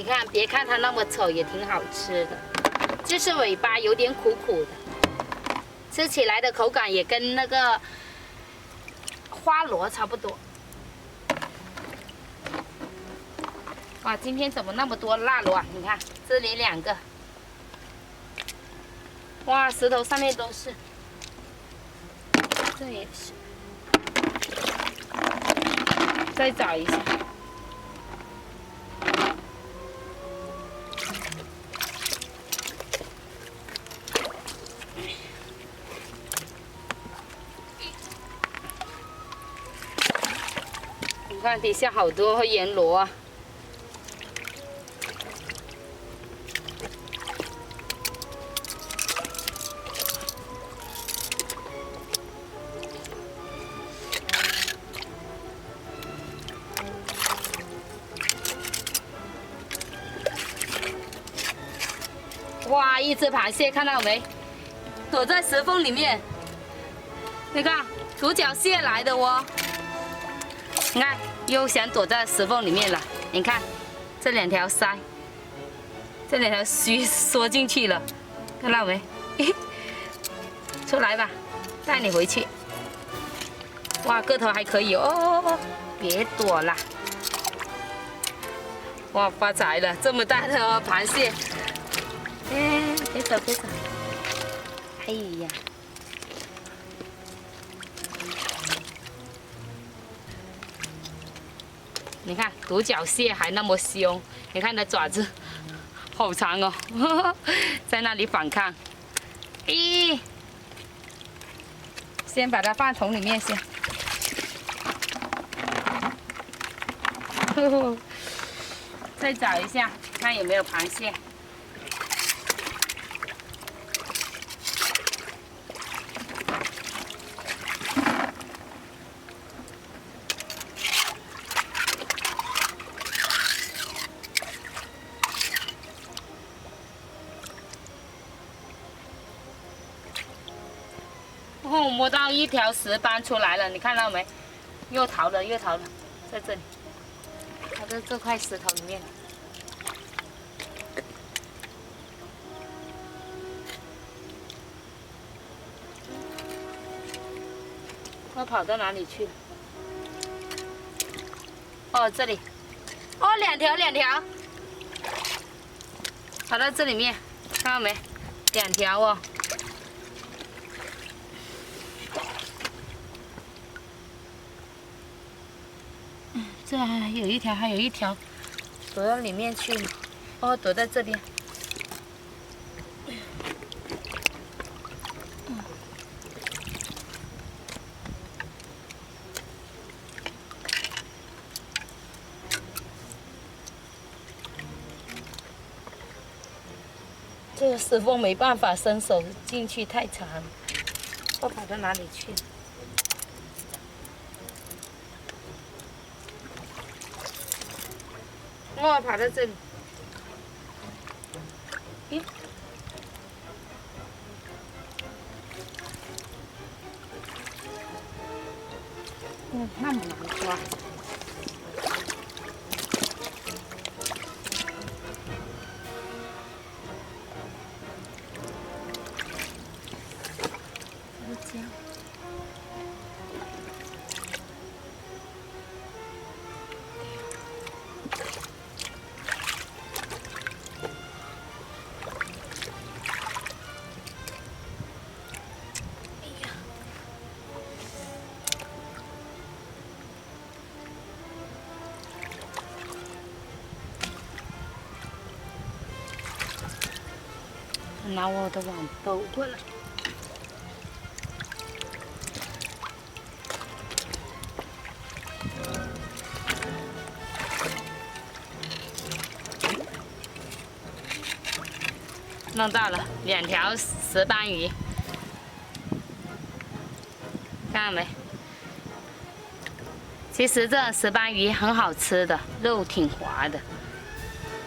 你看，别看它那么丑，也挺好吃的，就是尾巴有点苦苦的，吃起来的口感也跟那个花螺差不多。哇，今天怎么那么多辣螺啊？你看这里2个，哇，石头上面都是，这也是，再找一下。你看底下好多盐螺啊！哇，一只螃蟹，看到没？躲在石缝里面。你看，独角蟹来的哦。你看，又想躲在石缝里面了。你看，这2条鳃，这2条须缩进去了，看到没？出来吧，带你回去。哇，个头还可以哦，别躲啦！哇，发财了，这么大的螃蟹。哎，别走，别走！哎呀，你看独角蟹还那么凶，你看它爪子好长哦，在那里反抗。咦，先把它放桶里面先。再找一下，看有没有螃蟹。哦，我摸到一条石斑出来了，你看到没？又逃了，又逃了，在这里，逃在这块石头里面。它跑到哪里去了？哦，这里。哦，2条，2条，跑到这里面，看到没？2条哦。这还有一条，还有一条躲到里面去了。哦，躲在这边。这个石缝没办法伸手进去，太长了。我跑到哪里去了？我跑到这里。咦？那么难抓。拿我的网兜过来。弄到了2条石斑鱼，看到没？其实这石斑鱼很好吃的，肉挺滑的，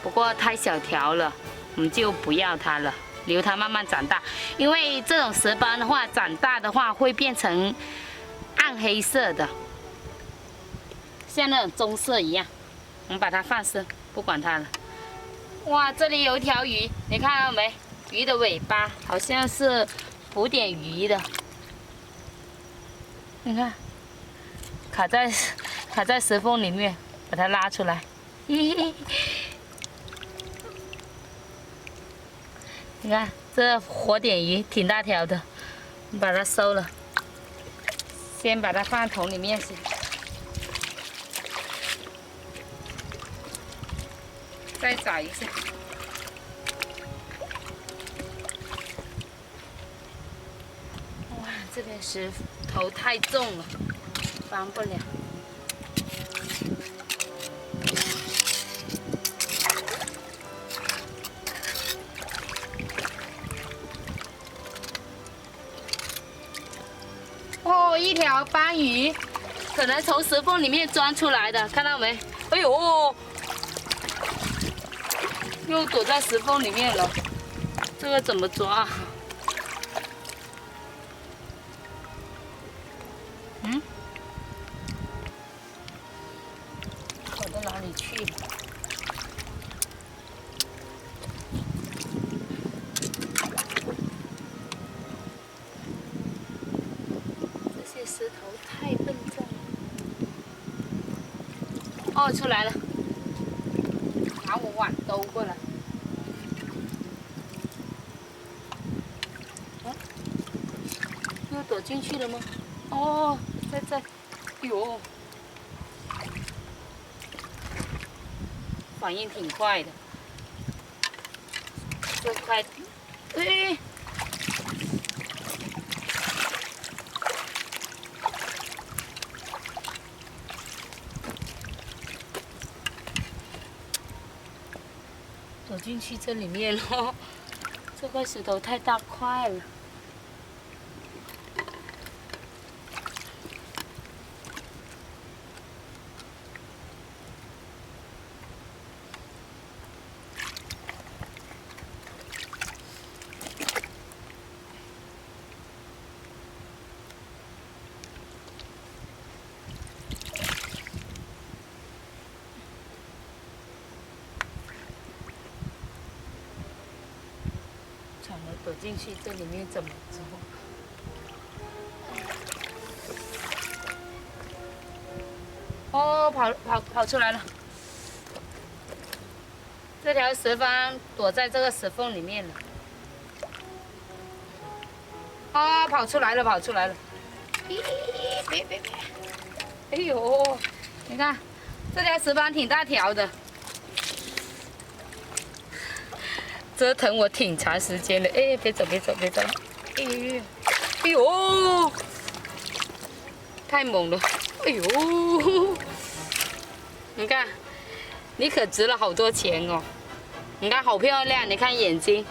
不过太小条了，我们就不要它了。留它慢慢长大，因为这种石斑的话，长大的话会变成暗黑色的，像那种棕色一样。我们把它放生，不管它了。哇，这里有一条鱼，你看到没？鱼的尾巴好像是捕点鱼的，你看，卡在石缝里面，把它拉出来。嘿嘿，你看这活点鱼挺大条的，你把它收了，先把它放桶里面先。再找一下。哇，这边石头太重了，搬不了。哦，一条斑鱼，可能从石缝里面钻出来的，看到没？哎呦！又躲在石缝里面了，这个怎么抓？嗯，跑到哪里去了？这些石头太笨重了。哦，出来了。把我碗兜过来。嗯，又躲进去了吗？哦，在，哟，反应挺快的。这块，哎，躲进去这里面了。这块石头太大块了。惨了，躲进去这里面怎么做？哦，跑出来了！这条石帆躲在这个石缝里面了。哦，跑出来了！咦，别！哎呦，你看这条石帆挺大条的。折腾我挺长时间的，哎，别走！哎呦，太猛了！哎呦，你看，你可值了好多钱哦！你看好漂亮，你看眼睛，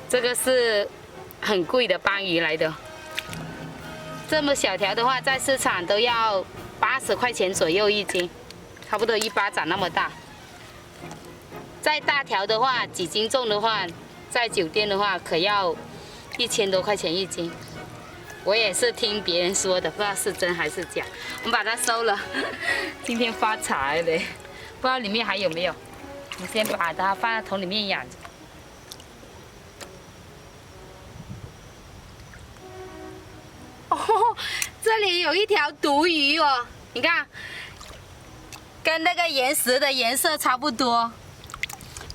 这个是很贵的斑鱼来的。这么小条的话，在市场都要80块钱左右一斤，差不多一巴掌那么大。再大条的话，几斤重的话，在酒店的话可要1000多块钱一斤。我也是听别人说的，不知道是真还是假。我们把它收了，今天发财了，不知道里面还有没有。我们先把它放在桶里面养着。哦，这里有一条毒鱼哦，你看，跟那个岩石的颜色差不多。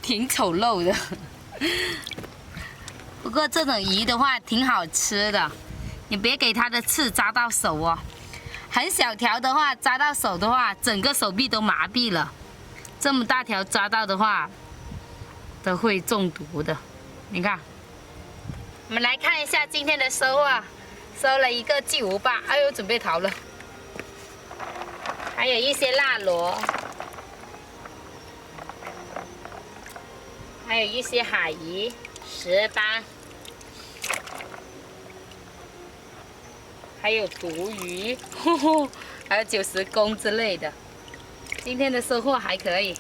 挺丑陋的，不过这种鱼的话挺好吃的，你别给它的刺扎到手哦。很小条的话，扎到手的话，整个手臂都麻痹了。这么大条扎到的话，都会中毒的。你看，我们来看一下今天的收获，收了一个巨无霸，哎呦，准备逃了。还有一些辣螺。还有一些海鱼、石斑，还有毒鱼，还有90公之类的。今天的收获还可以。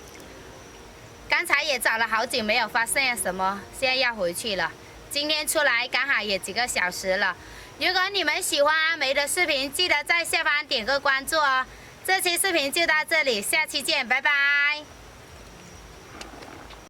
刚才也找了好久没有发现什么，现在要回去了。今天出来刚好也几个小时了。如果你们喜欢阿梅的视频，记得在下方点个关注哦。这期视频就到这里，下期见，拜拜。